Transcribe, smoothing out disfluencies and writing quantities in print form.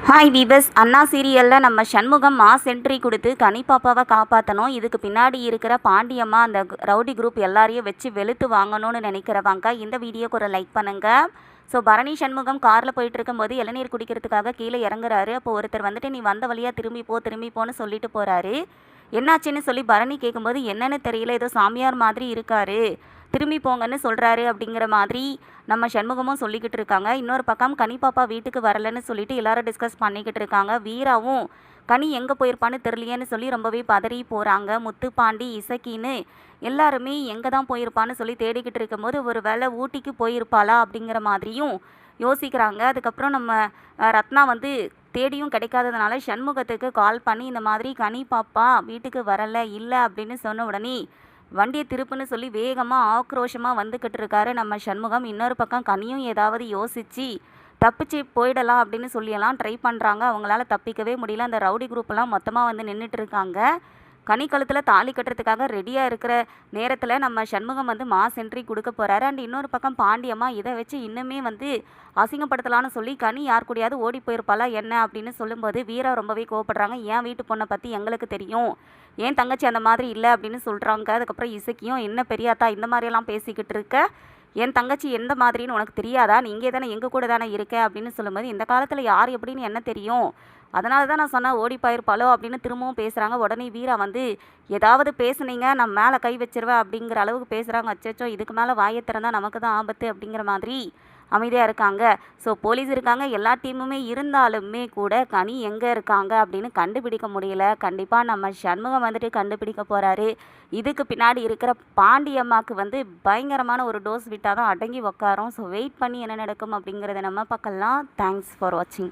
Hi viewers, அண்ணா சீரியலில் நம்ம Shanmugam mass entry கொடுத்து கனி பாப்பாவை காப்பாற்றணும். இதுக்கு பின்னாடி இருக்கிற பாண்டியம்மா அந்த ரவுடி குரூப் எல்லாரையும் வச்சு வெளுத்து வாங்கணும்னு நினைக்கிறவங்க இந்த வீடியோக்கு ஒரு லைக் பண்ணுங்கள். ஸோ பரணி சண்முகம் காரில் போயிட்டு இருக்கும்போது இளநீர் குடிக்கிறதுக்காக கீழே இறங்குறாரு. அப்போ ஒருத்தர் வந்துட்டு நீ வந்த வழியாக திரும்பி போன்னு சொல்லிட்டு போகிறாரு. என்னாச்சுன்னு சொல்லி பரணி கேட்கும்போது என்னன்னு தெரியல, ஏதோ சாமியார் மாதிரி இருக்காரு, திரும்பி போங்கன்னு சொல்கிறாரு அப்படிங்கிற மாதிரி நம்ம சண்முகமும் சொல்லிக்கிட்டு இருக்காங்க. இன்னொரு பக்கம் கனி பாப்பா வீட்டுக்கு வரலன்னு சொல்லிட்டு எல்லாரும் டிஸ்கஸ் பண்ணிக்கிட்டு இருக்காங்க. வீராவும் கனி எங்கே போயிருப்பான்னு தெரியலையேன்னு சொல்லி ரொம்பவே பதறி போகிறாங்க. முத்துப்பாண்டி இசக்கின்னு எல்லாருமே எங்கே தான் போயிருப்பான்னு சொல்லி தேடிக்கிட்டு இருக்கும்போது ஒரு வேளை ஊட்டிக்கு போயிருப்பாளா அப்படிங்கிற மாதிரியும் யோசிக்கிறாங்க. அதுக்கப்புறம் நம்ம ரத்னா வந்து தேடியும் கிடைக்காததுனால சண்முகத்துக்கு கால் பண்ணி இந்த மாதிரி கனி பாப்பா வீட்டுக்கு வரலை இல்லை அப்படின்னு சொன்ன உடனே வண்டியை திருப்புன்னு சொல்லி வேகமாக ஆக்ரோஷமாக வந்துக்கிட்டு இருக்காரு நம்ம சண்முகம். இன்னொரு பக்கம் கனியும் ஏதாவது யோசித்து தப்பிச்சு போயிடலாம் அப்படின்னு சொல்லியெல்லாம் ட்ரை பண்ணுறாங்க. அவங்களால தப்பிக்கவே முடியல. அந்த ரவுடி குரூப்பெல்லாம் மொத்தமாக வந்து நின்றுட்டு இருக்காங்க. கனி கழுத்தில் தாலி கட்டுறதுக்காக ரெடியாக இருக்கிற நேரத்தில் நம்ம சண்முகம் வந்து மாஸ் என்ட்ரி கொடுக்க போகிறாரு. அண்ட் இன்னொரு பக்கம் பாண்டியம்மா இதை வச்சு இன்னுமே வந்து அசிங்கப்படுத்தலான்னு சொல்லி கனி யார் கூடயாவது ஓடி போயிருப்பாளா என்ன அப்படின்னு சொல்லும்போது வீரா ரொம்பவே கோவப்படுறாங்க. ஏன் வீட்டு பொண்ணை பற்றி எங்களுக்கு தெரியும், ஏன் தங்கச்சி அந்த மாதிரி இல்லை அப்படின்னு சொல்கிறாங்க. அதுக்கப்புறம் இசைக்கியும் என்ன பெரியாத்தா இந்த மாதிரியெல்லாம் பேசிக்கிட்டு இருக்க, என் தங்கச்சி எந்த மாதிரின்னு உனக்கு தெரியாதா, நீ இங்கே தானே எங்கள் கூட தானே இருக்க அப்படின்னு சொல்லும்போது இந்த காலத்தில் யார் எப்படின்னு என்ன தெரியும், அதனால தான் நான் சொன்னேன் ஓடி போயிருப்பாளோ அப்படின்னு திரும்பவும் பேசுகிறாங்க. உடனே வீரா வந்து ஏதாவது பேசுனீங்க நான் மேலே கை வச்சிருவேன் அப்படிங்கிற அளவுக்கு பேசுகிறாங்க. அச்சச்சோ இதுக்கு மேலே வாயை திறந்தால் நமக்கு தான் ஆபத்து அப்படிங்கிற மாதிரி அமைதியாக இருக்காங்க. ஸோ போலீஸ் இருக்காங்க, எல்லா டீமுமே இருந்தாலுமே கூட கனி எங்கே இருக்காங்க அப்படின்னு கண்டுபிடிக்க முடியல. கண்டிப்பாக நம்ம சண்முகம் வந்துட்டு கண்டுபிடிக்க போகிறாரு. இதுக்கு பின்னாடி இருக்கிற பாண்டியம்மாவுக்கு வந்து பயங்கரமான ஒரு டோஸ் விட்டால் தான் அடங்கி உக்காரும். ஸோ வெயிட் பண்ணி என்ன நடக்கும் அப்படிங்கிறத நம்ம பார்க்கலாம். தேங்க்ஸ் ஃபார் வாட்சிங்.